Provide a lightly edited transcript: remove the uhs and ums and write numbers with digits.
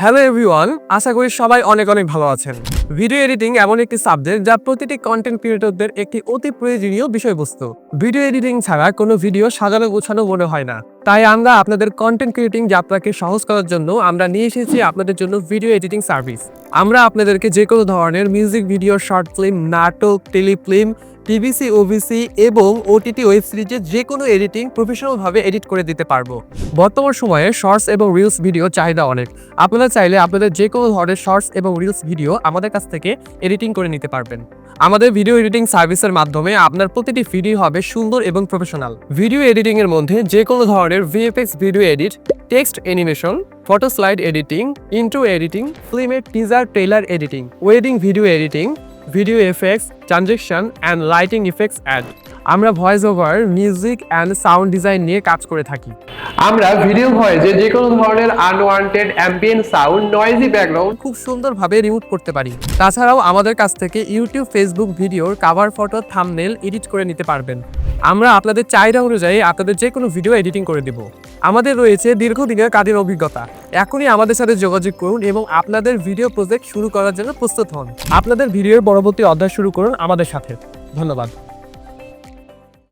Hello everyone, আশা করি সবাই অনেক ভালো আছেন। ভিডিও এডিটিং এমন একটি সাবজেক্ট যা প্রতিটি কন্টেন্ট ক্রিয়েটরদের একটি অতি প্রয়োজনীয় বিষয়বস্তু। ভিডিও এডিটিং ছাড়া কোনো ভিডিও সাজানো গোছানো মনে হয় না। তাই আমরা আপনাদের কন্টেন্ট ক্রিয়েটিং যাত্রাকে সহজ করার জন্য আমরা নিয়ে এসেছি আপনাদের জন্য ভিডিও এডিটিং সার্ভিস। আমরা আপনাদেরকে যে কোনো ধরনের মিউজিক ভিডিও, শর্ট ফিল্ম, নাটক, টেলিফিল্ম, টিভিসি, ওভিসি এবং ওটিটি ওয়েব সিরিজের যে কোনো এডিটিং প্রফেশনালভাবে এডিট করে দিতে পারবো। বর্তমান সময়ে শর্টস এবং রিলস ভিডিও চাহিদা অনেক। আপনারা চাইলে আপনাদের যে কোনো ধরনের শর্টস এবং রিলস ভিডিও আমাদের কাছ থেকে এডিটিং করে নিতে পারবেন। আমাদের ভিডিও এডিটিং সার্ভিসের মাধ্যমে আপনার প্রতিটি ভিডিও হবে সুন্দর এবং প্রফেশনাল। ভিডিও এডিটিং এর মধ্যে যে কোনো ধরনের VFX video edit, text animation, photo slide editing, intro editing, ফিল্মের teaser trailer editing, wedding video editing, video effects, transaction and lighting effects add. আমরা voice over, music and sound design নিয়ে কাজ করে থাকি। আমরা ভিডিও ভয়েসে যে কোনো ধরনের unwanted ambient sound, noisy background খুব সুন্দরভাবে রিমুভ করতে পারি। তাছাড়াও আমাদের কাছ থেকে ইউটিউব, ফেসবুক ভিডিওর কাভার ফটো, থাম্বনেল এডিট করে নিতে পারবেন। আমরা আপনাদের চাহিদা অনুযায়ী আপনাদের যে কোনো ভিডিও এডিটিং করে দেব। আমাদের রয়েছে দীর্ঘদিনের কাজের অভিজ্ঞতা। এখনই আমাদের সাথে যোগাযোগ করুন এবং আপনাদের ভিডিও প্রজেক্ট শুরু করার জন্য প্রস্তুত হন। আপনাদের ভিডিওর পরবর্তী অধ্যায় শুরু করুন আমাদের সাথে। ধন্যবাদ।